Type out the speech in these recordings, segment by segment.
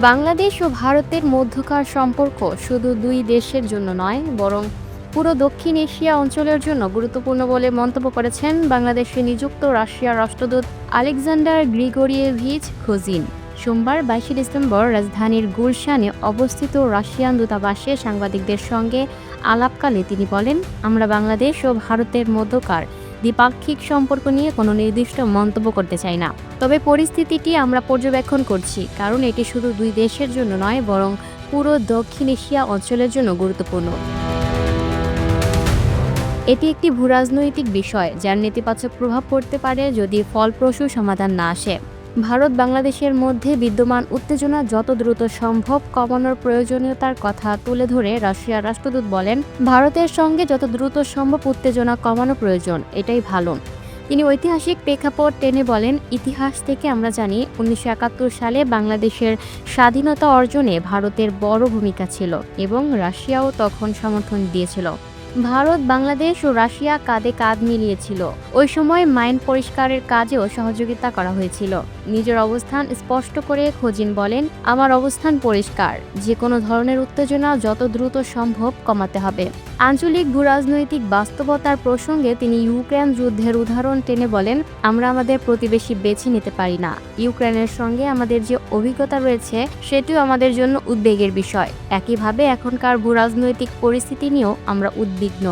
বাংলাদেশ ও ভারতের মধ্যকার সম্পর্ক শুধু দুই দেশের জন্য নয়, বরং পুরো দক্ষিণ এশিয়া অঞ্চলের জন্য গুরুত্বপূর্ণ বলে মন্তব্য করেছেন বাংলাদেশে নিযুক্ত রাশিয়ার রাষ্ট্রদূত আলেকজান্ডার গ্রিগোরিয়েভিচ খোজিন। সোমবার 22 ডিসেম্বর রাজধানীর গুলশানে অবস্থিত রাশিয়ান দূতাবাসে সাংবাদিকদের সঙ্গে আলাপকালে তিনি বলেন, আমরা বাংলাদেশ ও ভারতের মধ্যকার দ্বিপাক্ষিক সম্পর্ক নিয়ে কোনো নির্দিষ্ট মন্তব্য করতে চাই না। তবে পরিস্থিতিটি আমরা পর্যবেক্ষণ করছি, কারণ এটি শুধু দুই দেশের জন্য নয়, বরং পুরো দক্ষিণ এশিয়া অঞ্চলের জন্য গুরুত্বপূর্ণ। এটি একটি ভূরাজনৈতিক বিষয় যার নেতিবাচক প্রভাব পড়তে পারে যদি ফলপ্রসূ সমাধান না আসে। ভারত বাংলাদেশের মধ্যে বিদ্যমান উত্তেজনা যত দ্রুত সম্ভব কমানোর প্রয়োজনীয়তার কথা তুলে ধরে রাশিয়ার রাষ্ট্রদূত বলেন, ভারতের সঙ্গে যত দ্রুত সম্ভব উত্তেজনা কমানো প্রয়োজন, এটাই ভালো। তিনি ঐতিহাসিক প্রেক্ষাপট টেনে বলেন, ইতিহাস থেকে আমরা জানি 1971 সালে বাংলাদেশের স্বাধীনতা অর্জনে ভারতের বড় ভূমিকা ছিল এবং রাশিয়াও তখন সমর্থন দিয়েছিল। ভারত, বাংলাদেশ ও রাশিয়া কাঁধে কাঁধ মিলিয়েছিল। ওই সময় মাইন পরিষ্কারের কাজেও সহযোগিতা করা হয়েছিল। নিজের অবস্থান স্পষ্ট করে খোজিন বলেন, আমার অবস্থান পরিষ্কার, যে কোনো ধরনের উত্তেজনা যত দ্রুত সম্ভব কমাতে হবে। আঞ্চলিক ভূরাজনৈতিক বাস্তবতার প্রসঙ্গে তিনি ইউক্রেন যুদ্ধের উদাহরণ টেনে বলেন, আমরা আমাদের প্রতিবেশী বেছে নিতে পারি না। ইউক্রেনের সঙ্গে আমাদের যে অভিজ্ঞতা রয়েছে সেটিও আমাদের জন্য উদ্বেগের বিষয়। একইভাবে এখনকার ভূরাজনৈতিক পরিস্থিতি নিয়েও আমরা উদ্বিগ্ন।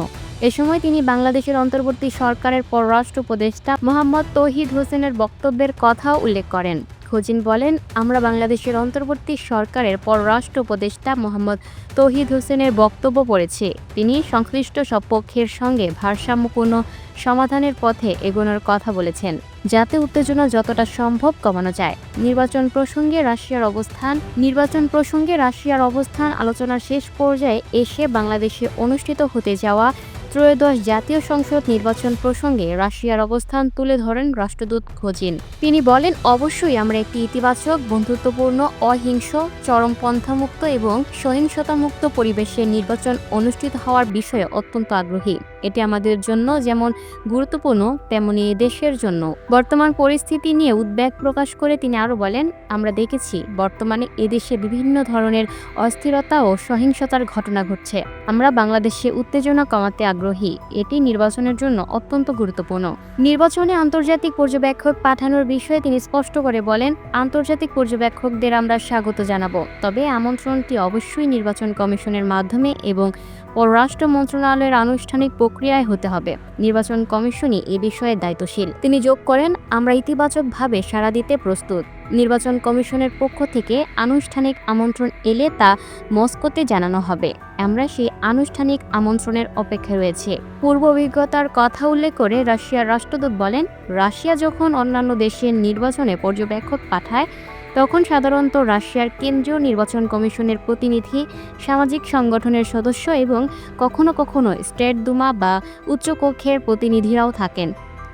এ সময় তিনি বাংলাদেশের অন্তর্বর্তী সরকারের পররাষ্ট্র উপদেষ্টা মোহাম্মদ তৌহিদ হোসেনের বক্তব্যের কথাও উল্লেখ করেন। খোজিন বলেন, আমরা বাংলাদেশের অন্তর্বর্তী সরকারের পররাষ্ট্র উপদেষ্টা মোহাম্মদ তৌহিদ হোসেনের বক্তব্য পড়েছি। তিনি সংশ্লিষ্ট সব পক্ষের সঙ্গে ভারসাম্যপূর্ণ সমাধানের পথে এগোনোর কথা বলেছেন, যাতে উত্তেজনা যতটা সম্ভব কমানো যায়। নির্বাচন প্রসঙ্গে রাশিয়ার অবস্থান আলোচনার শেষ পর্যায়ে এসে বাংলাদেশে অনুষ্ঠিত হতে যাওয়া ত্রয়োদশ জাতীয় সংসদ নির্বাচন প্রসঙ্গে রাশিয়ার অবস্থান তুলে ধরেন রাষ্ট্রদূত খোজিন। তিনি বলেন, অবশ্যই আমরা একটি ইতিবাচক, বন্ধুত্বপূর্ণ, অহিংস, চরমপন্থামুক্ত এবং সহিংসতামুক্ত পরিবেশে নির্বাচন অনুষ্ঠিত হওয়ার বিষয়ে অত্যন্ত আগ্রহী। এটি আমাদের জন্য যেমন গুরুত্বপূর্ণ, তেমনি দেশের জন্য। বর্তমান পরিস্থিতি নিয়ে উদ্বেগ প্রকাশ করে তিনি আরও বলেন, আমরা দেখেছি বর্তমানে এদেশে বিভিন্ন ধরনের অস্থিরতা ও সহিংসতার ঘটনা ঘটছে। আমরা বাংলাদেশে উত্তেজনা কমাতে আগ্রহী। এটি নির্বাচনের জন্য অত্যন্ত গুরুত্বপূর্ণ। নির্বাচনে আন্তর্জাতিক পর্যবেক্ষক পাঠানোর বিষয়ে তিনি স্পষ্ট করে বলেন, আন্তর্জাতিক পর্যবেক্ষকদের আমরা স্বাগত জানাবো, তবে আমন্ত্রণটি অবশ্যই নির্বাচন কমিশনের মাধ্যমে এবং পররাষ্ট্র মন্ত্রণালয়ের আনুষ্ঠানিক প্রক্রিয়ায় হতে হবে। নির্বাচন কমিশনই এ বিষয়ে দায়িত্বশীল। তিনি যোগ করেন, আমরা ইতিবাচকভাবে সাড়া দিতে প্রস্তুত। নির্বাচন কমিশনের পক্ষ থেকে আনুষ্ঠানিক আমন্ত্রণ এলে তা মস্কোতে জানানো হবে। আমরা সেই আনুষ্ঠানিক আমন্ত্রণের অপেক্ষায় রয়েছে। পূর্ব অভিজ্ঞতার কথা উল্লেখ করে রাশিয়ার রাষ্ট্রদূত বলেন, রাশিয়া যখন অন্যান্য দেশের নির্বাচনে পর্যবেক্ষক পাঠায় তখন সাধারণত রাশিয়ার কেন্দ্রীয় নির্বাচন কমিশনের প্রতিনিধি, সামাজিক সংগঠনের সদস্য এবং কখনো কখনো স্টেট দুমা বা উচ্চকক্ষের প্রতিনিধিরাও থাকেন।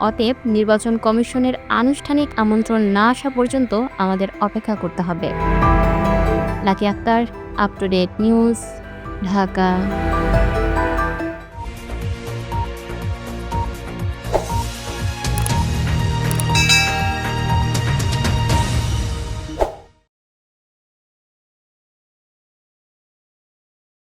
অতএব নির্বাচন কমিশনের আনুষ্ঠানিক আমন্ত্রণ না আসা পর্যন্ত আমাদের অপেক্ষা করতে হবে। Lucky Akter, up to date news, Dhaka.